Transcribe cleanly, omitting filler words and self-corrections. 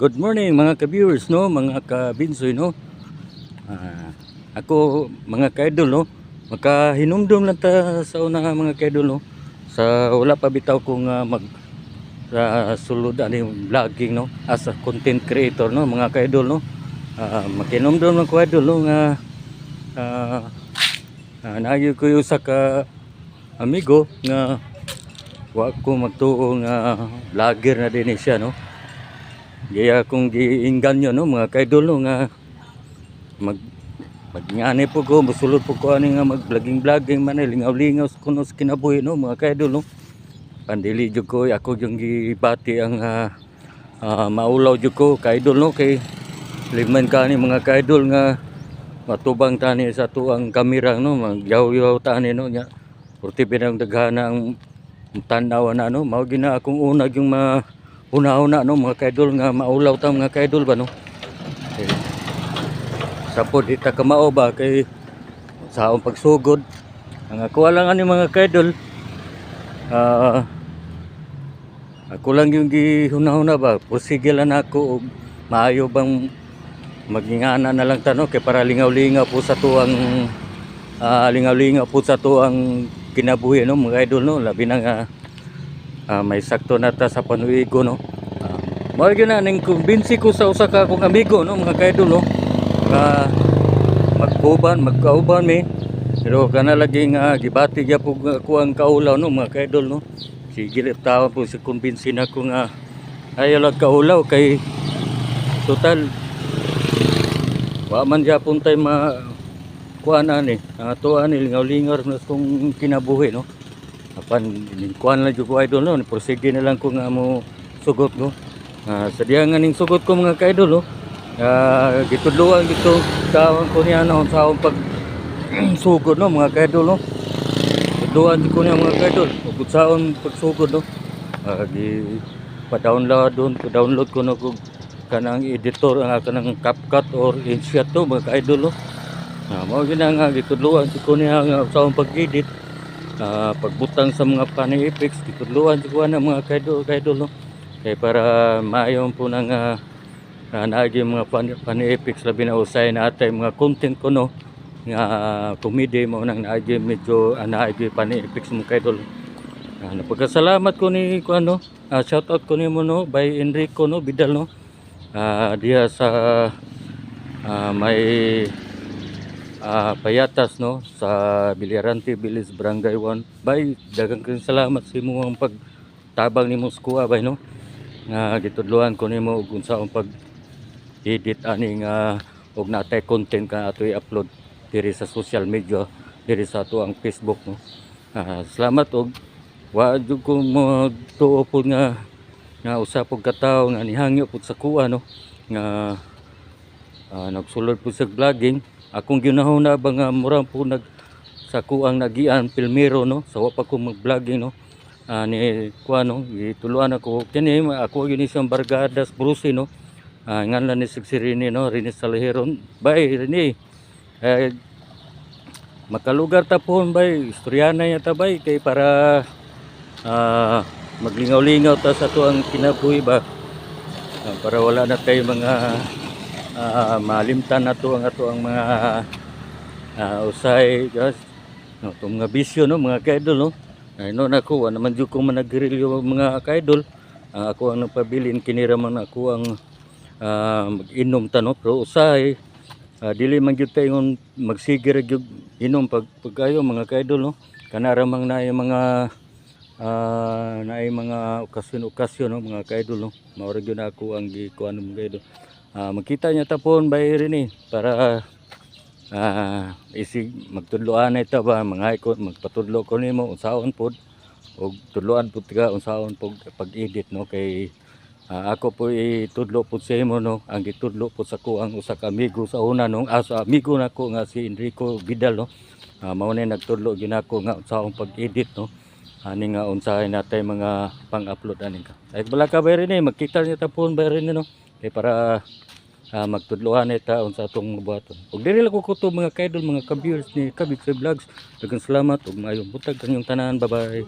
Good morning mga ka-viewers, no, mga ka-binsoy, no. Ako mga ka-idol, no, makahinumdum lang ta sa una mga ka-idol, no, sa wala pa bitaw kong mag sulod ani vlogging, no, as a content creator, no, mga ka-idol, no. Makinumdum lang ko idol, no, nga naagyo ko yung usa ka amigo nga wa ko magtuo nga vlogger na din siya, no. Gaya kung giinganyo, no, mga kaidol, no, nga magngani po ko, musulod po ko ani nga mag-vlogging man, lingaw-lingaw kuno sa kinabuhi, no, mga kaidol, no. Pandili jud ko ako yung gibati ang maulaw jud ko kaidol, no, kay liman kani mga kaidol nga matubang tani sa tuang kamera, no, magyaw-yaw tani, no, nya purti pinang daghana ang tanaw na, no, mao gina akong unag yung una-una, no, mga kaidol, nga maulaw ta mga kaidol ba, no. Okay. Sapod di ta kamao ba kay sa akong pagsugod ang ako lang ani mga kaidol, ako lang yung gihuna-huna ba, pursige lang ako og maayo bang magingana na lang ta, no, kay para lingaw-lingaw po sa tuang lingaw-lingaw po sa tuang kinabuhi, no, mga idol, no, labi na nga may sakto na ta sa panuigo, no. Mao gyud na ning kumbinsi ko sa usa ka akong amigo, no, mga kaidol, no, magkauban mi, pero kana lagi nga gibati gyud po ako ang kaulaw, no, mga kaidol, no. Sige tawo po si kumbinsi na ko nga ayaw lang kaulaw kay total wa man gyapon tay kuan ani tuan ni lingaw-lingaw na kung kinabuhi, no. Apan kuan lang jud ko idol, no, prosige na lang ko nga mo sugot, no. Sadya nga ning sugot ko mga kaidol, no. Gitudluan dito tawag ko niya na sa akong pag sugod, no, mga kaidol, no. Tudluan ko niya mga kaidol ug saon pagsugod, no. Gi pa-download ko no kung kanang editor ang kanang CapCut or InShot, to mga kaidol, no. Mao gyud nga gitudluan ko niya nga sa akong pag-edit, pagbutang sa mga funny effects, gitudluan ko na mga kaidol, no. Kay para maayon po nang naagi mga funny effects, labi na usay na atay mga content ko, no, nga comedy mo nang naagi medyo naagi funny effects mga kaidol. Napagkasalamat ko ni ko ano, shout out ko nimo, no, by Enrico, no, Bidal, no. Diya sa may Payatas, no, sa Biliarante Bilis Barangay 1. Bay, daghang salamat sa imong pagtabang nimo sa kuha bay, no. Nga gitudluan ko nimo ug unsaon pag edit ani nga og natay content ka ato i-upload diri sa social media, diri sa ato ang Facebook, no. Salamat og wa jud ko mo tuo pod nga usa pud ka tawo nga nihangyo pud sa kuha, no, nga nagsulod pud sa vlogging. Akong ginahuna ba nga murang po sa kuang nagian filmero, no, sa wa pa ko mag-vlogging, no. Ni kuan, no, gituluan ako kini ako gyud siyang Bargadas Bruce, no. Nganlan ni si Rene, no, Rene Salahiron. Bay Rene, makalugar ta pohon bay, istoryana yata bay, kay para maglingaw-lingaw ta sa tuang kinabuhi ba, para wala na tay mga malimtan na to ang ato ang mga usay guys, no, itong mga bisyo, no, mga kaidol, no. No nako naman jud ko managrilyo mga kaidol, ako ang nagpabilin kinira man ako ang mag-inom ta, no, pero usay dili man gyud tayo magsigir gyud inom pagkayo mga kaidol, no. Kanara mang naay mga okasyon, no, mga kaidol, no. Mao ra gyud ako ang gikuan mga kaidol. Makita niya tapon bay rin para isig magtudloan na ito ba, mga ikot magpatudlo ko nimo unsaon pod og tudloan pud ka unsaon pog pag-edit, no, kay ako po itudlo pud sa imo, no, ang gitudlo pud sa ko ang usa ka amigo sa una, no, sa amigo nako nga si Enrico Bidal, no. Mao na nagtudlo ginako nga unsaon pag-edit, no, ani nga unsahay natay mga pang-upload ani ka. Ay bala ka bay rin magkita niya tapon bay rin, no, kay para magtudlohan ita unsa atong buhaton. Ug diri lang ko kuto mga kaidol, mga ka-viewers ni Kabig Vlogs. Daghang salamat ug maayong butag kanyang tanan. Bye bye.